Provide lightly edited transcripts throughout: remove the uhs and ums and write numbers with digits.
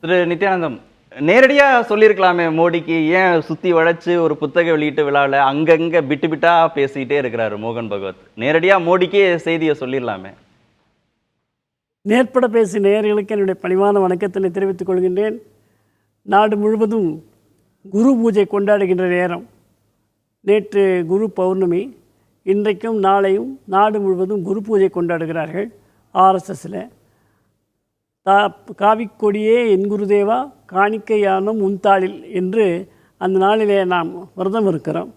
திரு நித்யானந்தம், நேரடியா சொல்லியிருக்கலாமே மோடிக்கு, ஏன் சுத்தி வளைச்சு ஒரு புத்தக வெளியீட்டு விழாவில் அங்கங்க பிட்டு பிட்டா பேசிக்கிட்டே இருக்கிறாரு மோகன் பகவத்? நேரடியா மோடிக்கே செய்தியை சொல்லிடலாமே. நேர்பட பேசி நேயர்களுக்கு என்னுடைய பணிவான வணக்கத்தினை தெரிவித்துக் கொள்கின்றேன். நாடு முழுவதும் குரு பூஜை கொண்டாடுகின்ற நேரம். நேற்று குரு பௌர்ணமி, இன்றைக்கும் நாளையும் நாடு முழுவதும் குரு பூஜை கொண்டாடுகிறார்கள். ஆர்எஸ்எஸில் காவிக்கொடியே என் குருதேவா காணிக்கையானும் உன்தாளில் என்று அந்த நாளிலே நாம் விரதம் இருக்கிறோம்.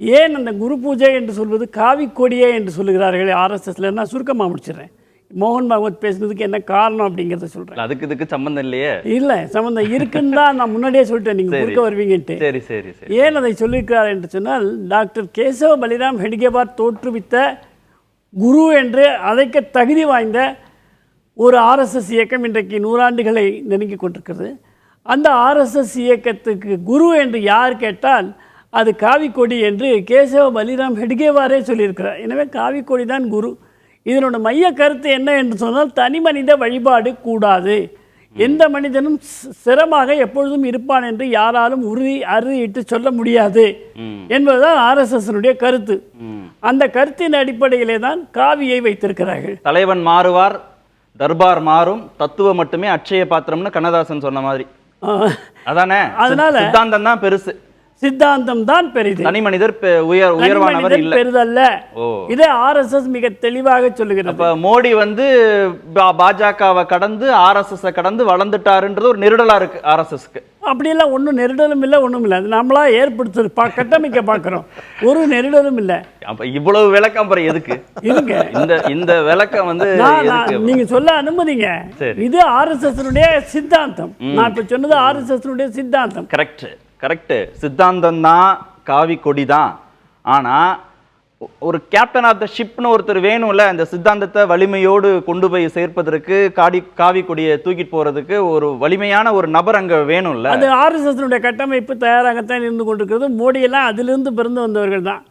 ஏன் அந்த குரு பூஜை என்று சொல்வது காவிக்கொடியே என்று சொல்லுகிறார்கள் ஆர்எஸ்எஸ்ல? நான் சுருக்கமாக முடிச்சிடுறேன். மோகன் பகவத் பேசுனதுக்கு என்ன காரணம் அப்படிங்கிறத சொல்கிறேன். இதுக்கு சம்மந்தம் இல்லையே? இல்லை, சம்மந்தம் இருக்குன்னு தான் நான் முன்னாடியே சொல்லிட்டேன், நீங்கள் குறுக்க வருவீங்கன்ட்டு. சரி சரி சரி. ஏன் அதை சொல்லியிருக்கிறார் என்று சொன்னால், டாக்டர் கேசவ பலிராம் ஹெட்கேவார் தோற்றுவித்த குரு என்று அழைக்க தகுதி வாய்ந்த ஒரு ஆர்எஸ்எஸ் இயக்கம் இன்றைக்கு 100 ஆண்டுகளை நெருங்கி கொண்டிருக்கிறது. அந்த ஆர்எஸ்எஸ் இயக்கத்துக்கு குரு என்று யார் கேட்டால் அது காவிக்கொடி என்று கேசவ பலிராம் ஹெட்கேவாரே சொல்லியிருக்கிறார். எனவே காவிக்கொடி தான் குரு. இதனோட மைய கருத்து என்ன என்று சொன்னால், தனி மனித வழிபாடு கூடாது, எந்த மனிதனும் சிரமமாக எப்பொழுதும் இருப்பான் என்று யாராலும் அறுதியிட்டு சொல்ல முடியாது என்பதுதான் ஆர்எஸ்எஸ்னுடைய கருத்து. அந்த கருத்தின் அடிப்படையிலே தான் காவியை வைத்திருக்கிறார்கள். தலைவன் மாறுவார், தர்பார் மாறும், தத்துவம் மட்டுமே அட்சய பாத்திரம்னு கண்ணதாசன் சொன்ன மாதிரி அதானே. அதனால சித்தாந்தம் தான் பெருசு, சித்தாந்தம் தான் பெரிது, தனி மனிதர் உயர்வானவர் இல்ல, பெரிதல்ல. இதை ஆர்எஸ்எஸ் மிக தெளிவாக சொல்லுகிறது. அப்ப மோடி பாஜகவை கடந்து ஆர்எஸ்எஸ் கடந்து வளர்ந்துட்டாருன்றது ஒரு நெருடலா இருக்கு ஆர்எஸ்எஸ்க்கு. அப்படியெல்லாம் ஒன்றும் நெருடலும் இல்லை, ஒன்றும் இல்லை. அது நம்மளா ஏற்படுத்து கட்டமைக்க பார்க்குறோம், ஒரு நெருடலும் இல்லை. அப்ப இவ்வளவு விளக்கம் அப்புறம் எதுக்கு? இருங்க, இந்த விளக்கம் நீங்க சொல்ல அனுமதிங்க. இது ஆர்எஸ்எஸ் சித்தாந்தம். நான் இப்ப சொன்னது ஆர்எஸ்எஸ் சித்தாந்தம். கரெக்ட், சித்தாந்தம் தான், காவி கொடி தான். ஆனா ஒரு கேப்டன் ஆஃப் த ஷிப்னு ஒருத்தர் வேணும்ல, அந்த சித்தாந்தத்தை வலிமையோடு கொண்டு போய் சேர்ப்பதற்கு, காவி கொடியை தூக்கிட்டு போறதுக்கு ஒரு வலிமையான ஒரு நபர் அங்க வேணும்ல. அது ஆர்எஸ்எஸ் கட்டமைப்பு தயாராகத்தான் இருந்து கொண்டிருக்கிறது. மோடி எல்லாம் அதிலிருந்து பிறந்து வந்தவர்கள் தான்,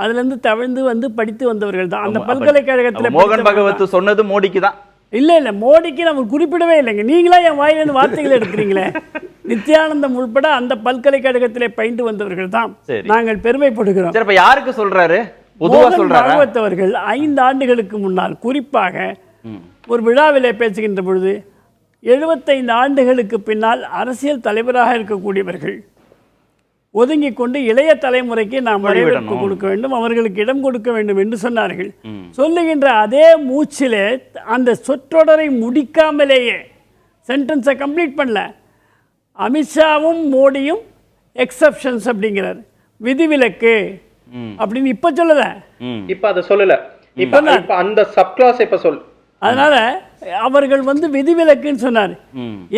அதுல இருந்து தவிழ்ந்து படித்து வந்தவர்கள் தான். அந்த பல்கலைக்கழகத்தில் மோகன் பகவத் சொன்னது மோடிக்கு தான். இல்லை, மோடிக்கு நம்ம குறிப்பிடவே இல்லைங்க. நீங்களா என் வாயிலிருந்து வார்த்தைகளை எடுக்கிறீங்களே. நித்யானந்தம் உள்பட அந்த பல்கலைக்கழகத்திலே பயின்று வந்தவர்கள் தான் நாங்கள் பெருமைப்படுகிறோம். யாருக்கு சொல்றாரு? பகவத் அவர்கள் 5 ஆண்டுகளுக்கு முன்னால் குறிப்பாக ஒரு விழாவிலே பேசுகின்ற பொழுது, 75 ஆண்டுகளுக்கு பின்னால் அரசியல் தலைவராக இருக்கக்கூடியவர்கள் ஒதுங்கிக் கொண்டு இளைய தலைமுறைக்கு நாம் வரவேற்பு கொடுக்க வேண்டும், அவர்களுக்கு இடம் கொடுக்க வேண்டும் என்று சொன்னார்கள். சொல்லுகின்ற அதே மூச்சிலே அந்த சொற்றொடரை முடிக்காமலேயே, சென்டென்ஸை கம்ப்ளீட் பண்ணல, அமித்ஷாவும் மோடியும் எக்ஸப்ஷன்ஸ் அப்படிங்கிறார், விதிவிலக்கு அப்படின்னு இப்ப சொல்லல, இப்ப அதை சொல்லல, இப்ப அந்த சப் கிளாஸ் இப்ப சொல். அதனால அவர்கள் விதிவிலக்குன்னு சொன்னார்.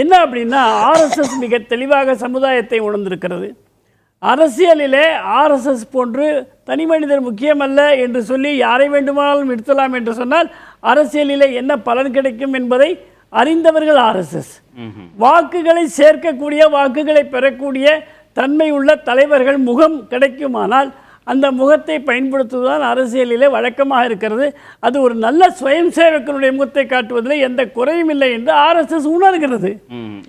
என்ன அப்படின்னா, ஆர்எஸ்எஸ் மிக தெளிவாக சமுதாயத்தை உணர்ந்திருக்கிறது. அரசியலிலே ஆர்எஸ்எஸ் போன்று தனி மனிதர் முக்கியமல்ல என்று சொல்லி யாரை வேண்டுமானாலும் நிறுத்தலாம் என்று சொன்னால் அரசியலிலே என்ன பலன் கிடைக்கும் என்பதை அறிந்தவர்கள் ஆர்எஸ்எஸ். வாக்குகளை சேர்க்கக்கூடிய, வாக்குகளை பெறக்கூடிய தன்மை உள்ள தலைவர்கள் முகம் கிடைக்குமானால் அந்த முகத்தை பயன்படுத்துவதுதான் அரசியலிலே வழக்கமாக இருக்கிறது. அது ஒரு நல்ல சுயம் சேவகனுடைய முகத்தை காட்டுவதில் எந்த குறையும் இல்லை என்று ஆர்எஸ்எஸ் உணர்கிறது.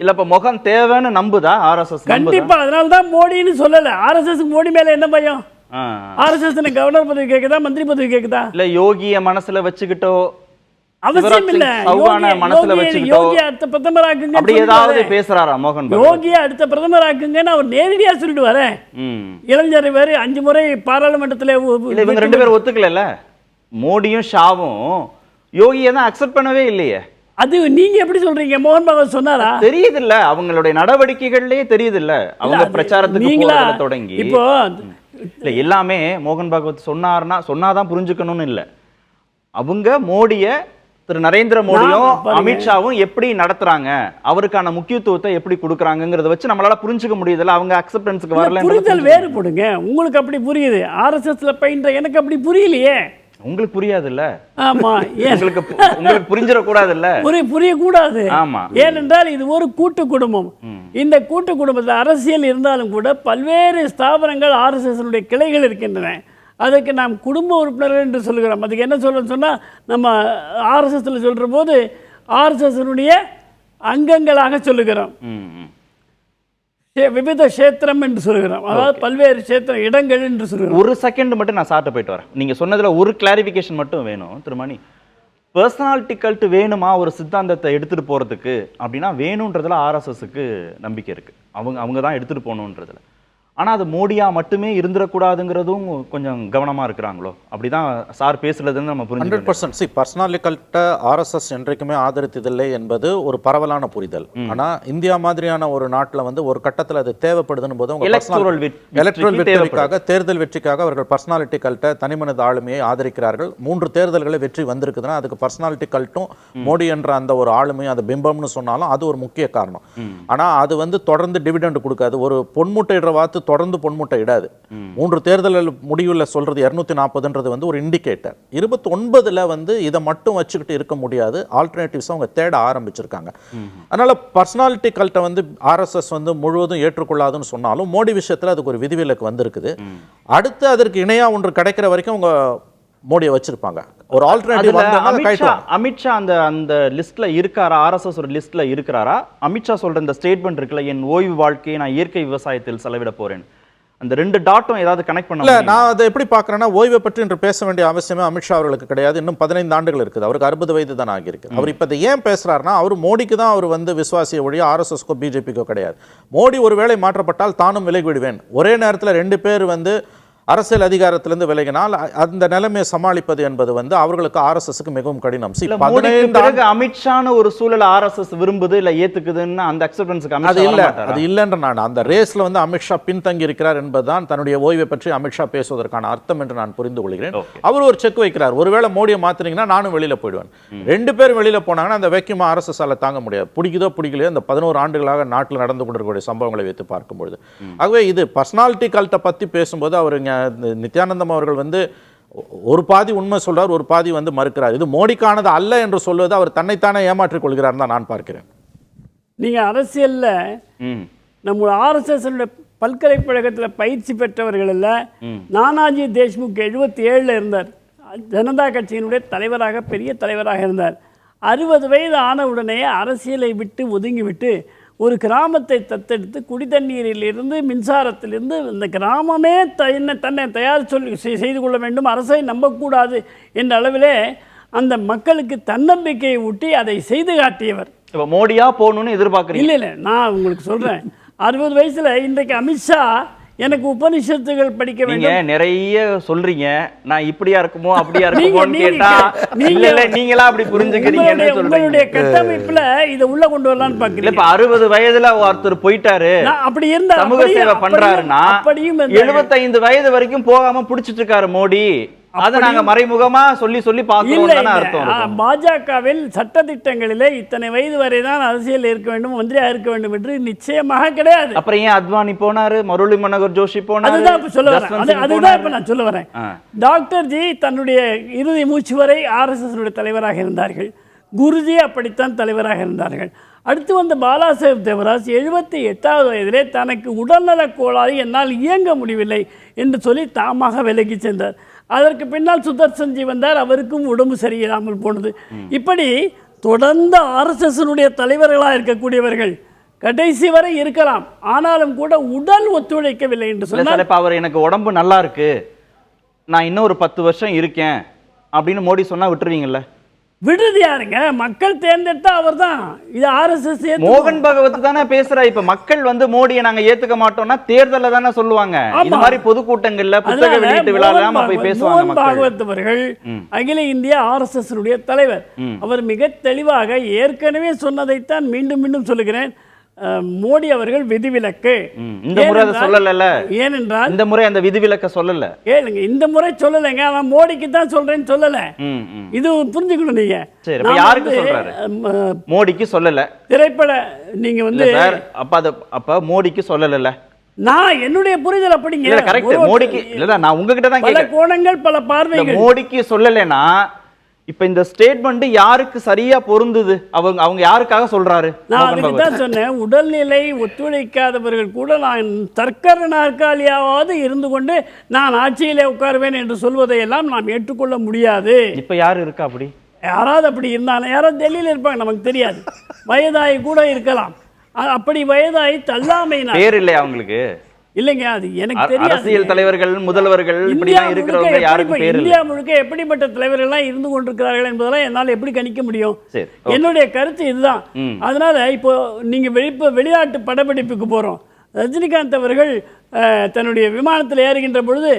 இல்ல, இப்ப முகம் தேவைன்னு நம்புதா ஆர்எஸ்எஸ்? கண்டிப்பா. அதனால தான் மோடின்னு சொல்லல. ஆர்எஸ்எஸ் மோடி மேல என்ன பயம்? ஆர்எஸ்எஸ் கவர்னர் பதவி கேக்குதா, மந்திரி பதவி கேக்குதா? இல்ல, யோகிய மனசுல வச்சுக்கிட்டோ அவசியம் இல்ல. யோகியா அடுத்த பிரதமர் ஆக்குங்க அப்படி ஏதாவது பேசுறாரா மோகன்? யோகியா அடுத்த பிரதமர் ஆக்குங்கன்னு அவர் நேரடியா சொல்லிடுவாரு. இளைஞர் வேறு 5 முறை பாராளுமன்றத்தில் இவங்க 2 பேரும் ஒத்துக்கல. மோடியும் ஷாவும் யோகியை தான் அக்செப்ட் பண்ணவே இல்லையே. அது நீங்க எப்படி சொல்றீங்க? மோகன் பகவத் சொன்னாரா? தெரியுது இல்ல, அவங்களுடைய நடவடிக்கைகள்லயே தெரியுது இல்ல, அவங்க பிரச்சாரத்துக்கு தொடங்கி இப்போ இல்ல எல்லாமே மோகன் பகவத் சொன்னாதான் புரிஞ்சுக்கணும்னு இல்ல. அவங்க மோடிய, திரு நரேந்திர மோடியும் அமித்ஷாவும் எப்படி நடத்துறாங்க, அவருக்கான முக்கியத்துவத்தை எப்படி கொடுக்கறாங்கங்கறத வச்சு நம்மளால புரிஞ்சுக்க முடியுதுல. அவங்க அக்செப்டன்ஸ்க்கு வரல. புரிதல் வேறுபடுங்க. உங்களுக்கு அப்படி புரியுது, ஆர்எஸ்எஸ்ல பயின்ற எனக்கு அப்படி புரியலையே. உங்களுக்கு புரியாது இல்ல? ஆமா, உங்களுக்கு புரிஞ்சிட கூடாது இல்ல? புரியக்கூடாது. ஆமா, ஏனென்றால் இது ஒரு கூட்டு குடும்பம். இந்த கூட்டு குடும்பத்தில் அரசியல் இருந்தாலும் கூட பல்வேறு ஸ்தாபனங்கள் ஆர்எஸ்எஸ் கிளைகள் இருக்கின்றன. அதுக்கு நாம் குடும்ப உறுப்பினர்கள் என்று சொல்கிறோம். அதுக்கு என்ன சொல்கிறோன்னு சொன்னால், நம்ம ஆர்எஸ்எஸ்ல சொல்கிற போது ஆர்எஸ்எஸ்னுடைய அங்கங்களாக சொல்லுகிறோம். விவித கஷேத்திரம் என்று சொல்கிறோம், அதாவது பல்வேறு கஷேத்திர இடங்கள் என்று சொல்கிறோம். ஒரு செகண்ட் மட்டும் நான் சார்ட்ட போயிட்டு வரேன். நீங்க சொன்னதுல ஒரு கிளாரிஃபிகேஷன் மட்டும் வேணும் திருமணி. பர்சனாலிட்டி கல்ட் வேணுமா ஒரு சித்தாந்தத்தை எடுத்துட்டு போறதுக்கு அப்படின்னா வேணுன்றதுல ஆர்எஸ்எஸ்க்கு நம்பிக்கை இருக்கு. அவங்க தான் எடுத்துட்டு போகணுன்றதுல. ஆனா அது மோடியா மட்டுமே இருந்துடக்கூடாதுங்கிறதும் கொஞ்சம் கவனமா இருக்கிறாங்களோ? அப்படிதான் சார் பேசுறதுன்னு நம்ம புரிஞ்சுக்கணும். 100% பர்சனாலிட்டி கல்ட்டை ஆர்எஸ்எஸ் என்றைக்குமே ஆதரித்ததில்லை என்பது ஒரு பரவலான புரிதல். ஆனா இந்தியா மாதிரியான ஒரு நாட்டில் வந்து ஒரு கட்டத்தில் அது தேவைப்படுதுன்னு போது எலக்ட்ரல் வெற்றிக்காக, தேர்தல் வெற்றிக்காக அவர்கள் பர்சனாலிட்டி கல்ட்டை, தனிமனித ஆளுமையை ஆதரிக்கிறார்கள். 3 தேர்தல்களை வெற்றி வந்திருக்குதுன்னா அதுக்கு பர்சனாலிட்டி கல்ட்டும் மோடி என்ற அந்த ஒரு ஆளுமையும் அது பிம்பம்னு சொன்னாலும் அது ஒரு முக்கிய காரணம். ஆனா அது வந்து தொடர்ந்து டிவிடெண்ட் கொடுக்காது. ஒரு பொன்முட்டையிடுற வாத்து தொடர்ந்து பொன்முட்டை இடாது. 3 தேர்தல்கள் முடிவுல சொல்றது 240ன்றது வந்து ஒரு இண்டிகேட்டர். 29ல வந்து இதை மட்டும் வச்சுக்கிட்டு இருக்க முடியாது, ஆல்டர்னேட்டிவ்ஸ் அவங்க தேட ஆரம்பிச்சிருக்காங்க. அதனால பர்சனாலிட்டி கல்ட்டை வந்து ஆர்எஸ்எஸ் வந்து முழுவதும் ஏற்றுக்கொள்ளாதுன்னு சொன்னாலும் மோடி விஷயத்துல அதுக்கு ஒரு விதிவிலக்கு வந்திருக்குது. அடுத்து அதற்கு இணையா ஒன்று கிடைக்கிற வரைக்கும் அவங்க மோடியை வச்சிருப்பாங்க. ஒரு ஆல்டர்னேட்டிவ் அமித்ஷா அந்த லிஸ்ட்ல இருக்காரா? ஆர்எஸ்எஸ் ஒரு லிஸ்ட்ல இருக்கிறாரா? அமித்ஷா சொல்ற இந்த ஸ்டேட்மெண்ட் இருக்குல்ல, என் ஓய்வு வாழ்க்கையை நான் இயற்கை விவசாயத்தில் செலவிட போறேன், அந்த 2 டாட்டும் ஏதாவது கனெக்ட் பண்ண இல்ல? நான் அதை எப்படி பார்க்கறேன்னா, ஓய்வை பற்றி இன்று பேச வேண்டிய அவசியமே அமித்ஷா அவர்களுக்கு கிடையாது. இன்னும் 15 ஆண்டுகள் இருக்குது. அவருக்கு 60 வயது தான் ஆகியிருக்கு. அவர் இப்போ இதை ஏன் பேசுறாருன்னா, அவர் மோடிக்கு தான் அவர் வந்து விசுவாசிய ஒழிய ஆர்எஸ்எஸ்க்கோ பிஜேபிக்கோ கிடையாது. மோடி ஒருவேளை மாற்றப்பட்டால் தானும் விலகி விடுவேன். ஒரே நேரத்தில் 2 பேர் வந்து அரசியல் அதிகாரத்திலிருந்து விலகினால் அந்த நிலைமையை சமாளிப்பது என்பது வந்து அவர்களுக்கு ஆர்எஸ்எஸ்க்கு மிகவும் கடினம். அமித்ஷான ஒரு சூழல் ஆர்எஸ்எஸ் விரும்புது இல்ல ஏத்துக்குதுன்னு அந்த அக்செப்டன்ஸ்க்கு அது இல்லைன்ற நான் அந்த ரேஸ்ல வந்து அமித்ஷா பின்தங்கி இருக்கிறார் என்பதுதான் தன்னுடைய ஓய்வை பற்றி அமித்ஷா பேசுவதற்கான அர்த்தம் என்று நான் புரிந்து கொள்கிறேன். அவர் ஒரு செக் வைக்கிறார், ஒருவேளை மோடியை மாத்தினீங்கன்னா நானும் வெளியில போயிடுவேன். 2 பேரும் வெளியில போனாங்கன்னா அந்த வேக்கியமா ஆர்எஸ்எஸ் தாங்க முடியாது. பிடிக்குதோ பிடிக்கலையோ இந்த 11 ஆண்டுகளாக நாட்டில் நடந்து கொண்டிருக்கக்கூடிய சம்பவங்களை வைத்து பார்க்கும்பொழுது, ஆகவே இது பர்சனாலிட்டி கல்ட்டை பத்தி பேசும்போது அவருங்க நித்யானந்தம் அவர்கள் வந்து ஒரு பாதி உண்மை சொல்றார், ஒரு பாதி வந்து மறுக்கிறார். இது மோடிக்கானது அல்ல என்று சொல்வது அவர் தன்னைத்தானே ஏமாற்றிக் கொள்கிறார் தான் நான் பார்க்கிறேன். நீங்க அரசியல்ல நம்ம ஆர்எஸ்எஸ் பல்கலைக்கழகத்தில் பயிற்சி பெற்றவர்கள் இல்ல, நானாஜி தேஷ்முக் 77ல் இருந்தார், ஜனதா கட்சியினுடைய தலைவராக, பெரிய தலைவராக இருந்தார். 60 வயது ஆனவுடனே அரசியலை விட்டு ஒதுங்கிவிட்டு ஒரு கிராமத்தை தத்தெடுத்து குடித்தண்ணீரிலிருந்து மின்சாரத்திலிருந்து இந்த கிராமமே தன்னை தயார் செய்து கொள்ள வேண்டும், அரசை நம்பக்கூடாது என்ற அளவிலே அந்த மக்களுக்கு தன்னம்பிக்கையை ஊட்டி அதை செய்து காட்டியவர். மோடியா போகணும்னு எதிர்பார்க்குறீங்க? இல்லை, நான் உங்களுக்கு சொல்கிறேன், 60 வயசில் இன்றைக்கு அமித்ஷா எனக்கு உபனிஷத்துகள் படிக்க வேண்டும் நிறைய சொல்றீங்க, நான் இப்படியா இருக்குமோ அப்படியா இருக்குமோன்னு கேட்டா நீங்களா அப்படி புரிஞ்சுக்கிறீங்கன்னு சொல்றீங்க. உங்களுடைய கட்டமைப்புல இத உள்ள கொண்டு வரலாம்னு பாக்குறீங்க. இப்ப 60 வயதுல ஒருத்தர் போயிட்டாரு, அப்படி இருந்தா சமூக சேவை பண்றாருன்னா 75 வயது வரைக்கும் போகாம புடிச்சிட்டு இருக்காரு மோடி. அதை நாங்க மறைமுகமா சொல்லி பார்க்கிறோம்னு அர்த்தம். பாஜகவில் சட்டதிட்டங்களிலே இத்தனை வயது வரை தான் அரசியல் இருக்க வேண்டும், மந்திரியா இருக்க வேண்டும் என்று நிச்சயமாக கிடையாது. அப்புறம் ஏன் அத்வானி போனாரு, முரளி மனோகர் ஜோஷி போனாரு? அதுதான் இப்ப நான் சொல்ல வரேன். டாக்டர் ஜி தன்னுடைய இறுதி மூச்சு வரை ஆர்எஸ்எஸ் தலைவராக இருந்தார்கள், குருஜி அப்படித்தான் தலைவராக இருந்தார்கள். அடுத்து வந்த பாலாசாஹேப் தேவராஜ் 78வது வயதிலே தனக்கு உடல்நலக் கோளாறு, என்னால் இயங்க முடியவில்லை என்று சொல்லி தாமாக விலகி சென்றார். அதற்கு பின்னால் சுதர்சன்ஜி வந்தார், அவருக்கும் உடம்பு சரியில்லாமல் போனது. இப்படி தொடர்ந்து ஆர்எஸ்எஸ்னுடைய தலைவர்களாக இருக்கக்கூடியவர்கள் கடைசி வரை இருக்கலாம், ஆனாலும் கூட உடல் ஒத்துழைக்கவில்லை என்று சொன்னார். அவர் எனக்கு உடம்பு நல்லா இருக்கு, நான் இன்னும் ஒரு 10 வருஷம் இருக்கேன் அப்படின்னு மோடி சொன்னா விட்டுருவீங்கல்ல? விடுறது யாருங்க? மக்கள் தேர்ந்தெடுத்தா அவர் தான். இது ஆர்எஸ்எஸ். மோகன் பகவத் தானே பேசுறா. இப்ப மக்கள் வந்து மோடியை நாங்க ஏத்துக்க மாட்டோம்னா தேர்தல்ல தானே சொல்லுவாங்க. இந்த மாதிரி பொதுக்கூட்டங்கள்ல புத்தக வெளியீட்டு விழாலாம் போய் பேசுவாங்க. மோகன் பாகவத் அவர்கள் அகில இந்திய ஆர்எஸ்எஸ் உடைய தலைவர். அவர் மிக தெளிவாக ஏற்கனவே சொன்னதைத்தான் மீண்டும் மீண்டும் சொல்லுகிறேன். மோடி அவர்கள் விதிவிலக்கு இந்த முறை சொல்லல. ஏனென்றால் இந்த முறை அந்த விதிவிலக்க சொல்லல. கேளுங்க, இந்த முறை சொல்லலைங்க, நான் மோடிக்கு தான் சொல்றேன்னு சொல்லல. இது புரிஞ்சுக்கணும் நீங்க. சரி, யாருக்கு சொல்றாரு? மோடிக்கு சொல்லல. திரைப்பட நீங்க வந்து அப்ப மோடிக்கு சொல்லல. நான் என்னுடைய புரிதல் அப்படிங்க. கரெக்ட். மோடிக்கு இல்ல, நான் உங்ககிட்ட தான் பல கோணங்கள் பல பார்வைகள். மோடிக்கு சொல்லலைன்னா இப்ப இந்த ஸ்டேட்மெண்ட் யாருக்கு சரியா பொருந்துது? அவங்க யாருக்காக சொல்றாரு? நான் அதுக்கு தான் சொன்னேன், உடல்நிலை ஒத்துழைக்காதவர்கள் கூட நான் தற்கர நாற்காலியாவது இருந்து கொண்டு நான் ஆட்சியிலே உட்காருவேன் என்று சொல்வதையெல்லாம் நாம் ஏற்றுக்கொள்ள முடியாது. இப்ப யாரு இருக்கா அப்படி? யாராவது அப்படி இருந்தாலும் யாராவது டெல்லியில் இருப்பாங்க, நமக்கு தெரியாது, வயதாகி கூட இருக்கலாம். அப்படி வயதாகி தள்ளாமையினால் பேர் இல்லை அவங்களுக்கு இல்லைங்க, அது எனக்கு தெரியாது. அரசியல் தலைவர்கள், முதல்வர்கள் இந்தியா முழுக்க எப்படிப்பட்ட தலைவர்கள்லாம் இருந்து கொண்டிருக்கிறார்கள் என்பதெல்லாம் என்னால் எப்படி கணிக்க முடியும்? என்னுடைய கருத்து இதுதான். அதனால இப்போ நீங்க வெளிநாட்டு படப்பிடிப்புக்கு போறோம், ரஜினிகாந்த் அவர்கள் தன்னுடைய விமானத்தில் ஏறுகின்ற பொழுது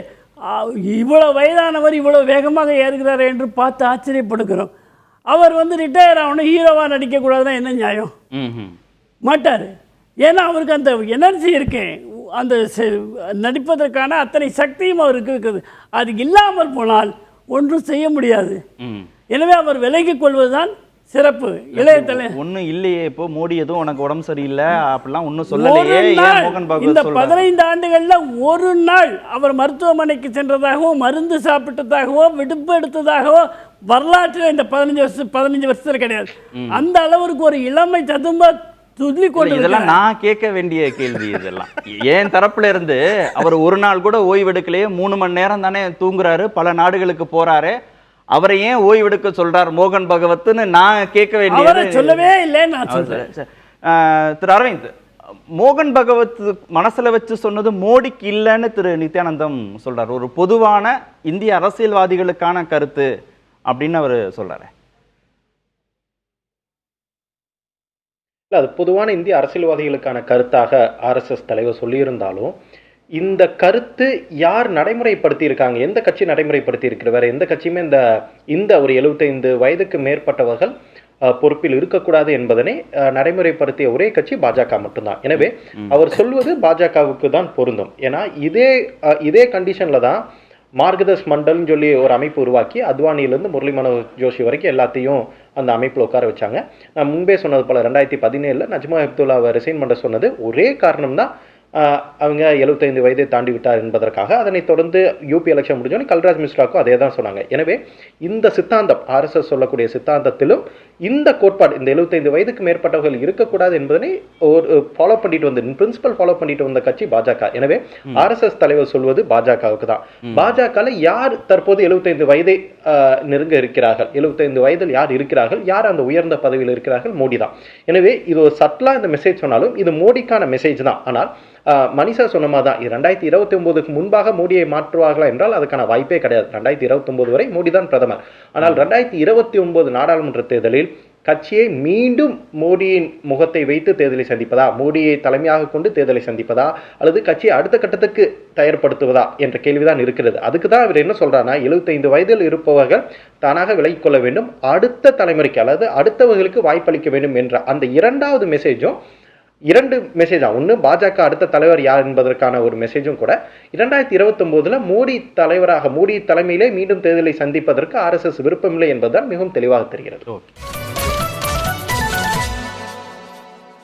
இவ்வளவு வயதானவர் இவ்வளவு வேகமாக ஏறுகிறார் என்று பார்த்து ஆச்சரியப்படுகிறோம். அவர் வந்து ரிட்டையர் ஆகணும், ஹீரோவா நடிக்க கூடாதுன்னா என்ன நியாயம்? மாட்டார். ஏன்னா அவருக்கு அந்த எனர்ஜி இருக்கு, அந்த நடிப்பதற்கான அத்தனை சக்தியும் அவருக்கு இருக்குது. அது இல்லாமல் போனால் ஒன்றும் செய்ய முடியாது. எனவே அவர் விலகிக் கொள்வதுதான் சிறப்பு. இளைய தலை ஒன்றும் இல்லையே, இப்போ மோடி எதுவும் உனக்கு உடம்பு சரியில்லை அப்படிலாம் ஒன்றும் சொல்லலையே. இந்த 15 ஆண்டுகள்ல ஒரு நாள் அவர் மருத்துவமனைக்கு சென்றதாகவோ மருந்து சாப்பிட்டதாகவோ விடுப்பு எடுத்ததாகவோ வரலாற்றில் இந்த 15 வருஷத்துல கிடையாது. அந்த அளவிற்கு ஒரு இளமை ததும்ப இதெல்லாம் நான் கேட்க வேண்டிய கேள்வி. இதெல்லாம் ஏன் தரப்புல இருந்து அவர் ஒரு நாள் கூட ஓய்வெடுக்கலையே, 3 மணி நேரம் தானே தூங்குறாரு, பல நாடுகளுக்கு போறாரு, அவரை ஏன் ஓய்வெடுக்க சொல்றார் மோகன் பகவத்னு நான் கேட்க வேண்டியது. சொல்லவே இல்லை நான் சொல்றேன். திரு அரவிந்த், மோகன் பகவத் மனசுல வச்சு சொன்னது மோடிக்கு இல்லைன்னு திரு நித்யானந்தம் சொல்றாரு. ஒரு பொதுவான இந்திய அரசியல்வாதிகளுக்கான கருத்து அப்படின்னு அவர் சொல்றாரு. அது பொதுவான இந்திய அரசியல்வாதிகளுக்கான கருத்தாக ஆர்எஸ்எஸ் தலைவர் சொல்லியிருந்தாலும் இந்த கருத்து யார் நடைமுறைப்படுத்தி இருக்காங்க, எந்த கட்சி நடைமுறைப்படுத்தி இருக்கிற, வேற எந்த கட்சியுமே இந்த ஒரு 75 வயதுக்கு மேற்பட்டவர்கள் பொறுப்பில் இருக்கக்கூடாது என்பதனை நடைமுறைப்படுத்திய ஒரே கட்சி பாஜக மட்டும்தான். எனவே அவர் சொல்வது பாஜகவுக்கு தான் பொருந்தும். ஏன்னா இதே கண்டிஷன்ல தான் மார்கதர்ஷ் மண்டல்னு சொல்லி ஒரு அமைப்பு உருவாக்கி அத்வானியிலிருந்து முரளி மனோகர் ஜோஷி வரைக்கும் எல்லாத்தையும் அந்த அமைப்பில் உட்கார வச்சாங்க. நான் முன்பே சொன்னது போல 2017 நஜ்மா ஹெப்துல்லாவை ரிசைன் பண்ண சொன்னது ஒரே காரணம் தான், அவங்க 75 வயதை தாண்டி விட்டார் என்பதற்காக. அதனைத் தொடர்ந்து யூபி எலெக்ஷன் முடிஞ்சோன்னு கல்ராஜ் மிஸ்ராக்கும் அதே தான் சொன்னாங்க. எனவே இந்த சித்தாந்தம் ஆர்எஸ்எஸ் சொல்லக்கூடிய சித்தாந்தத்திலும் இந்த கோட்பாடு, இந்த 75 வயதுக்கு மேற்பட்டவர்கள் இருக்கக்கூடாது என்பதனை ஒரு ஃபாலோ பண்ணிட்டு வந்து பிரின்சிபல் ஃபாலோ பண்ணிட்டு வந்த கட்சி பாஜக. எனவே ஆர்எஸ்எஸ் தலைவர் சொல்வது பாஜகவுக்கு தான். பாஜக யார் தற்போது 75 வயதை நெருங்க இருக்கிறார்கள், 75 வயதில் யார் இருக்கிறார்கள், யார் அந்த உயர்ந்த பதவியில் இருக்கிறார்கள்? மோடி தான். எனவே இது ஒரு சட்லா இந்த மெசேஜ் சொன்னாலும் இது மோடிக்கான மெசேஜ் தான். ஆனால் மனிஷா சொன்ன மாதிரி தான் 2029க்கு முன்பாக மோடியை மாற்றுவார்களா என்றால் அதுக்கான வாய்ப்பே கிடையாது. 2029 வரை மோடி தான் பிரதமர். ஆனால் 2029 நாடாளுமன்ற தேர்தலில் கட்சியை மீண்டும் மோடியின் முகத்தை வைத்து தேர்தலை சந்திப்பதா, மோடியை தலைமையாக கொண்டு தேர்தலை சந்திப்பதா, அல்லது கட்சியை அடுத்த கட்டத்துக்கு தயார்படுத்துவதா என்ற கேள்விதான் இருக்கிறது. அதுக்கு தான் அவர் என்ன சொல்றாருன்னா 75 வயதில் இருப்பவர்கள் தானாக விலகிக் கொள்ள வேண்டும், அடுத்த தலைமுறைக்கு அல்லது அடுத்தவர்களுக்கு வாய்ப்பளிக்க வேண்டும் என்ற அந்த இரண்டாவது மெசேஜும் 2 மெசேஜா, ஒன்று பாஜக அடுத்த தலைவர் யார் என்பதற்கான ஒரு மெசேஜும் கூட 2029 மோடி தலைவராக, மோடி தலைமையிலே மீண்டும் தேர்தலை சந்திப்பதற்கு ஆர்எஸ்எஸ் விருப்பமில்லை என்பதுதான் மிகவும் தெளிவாக தெரிகிறது.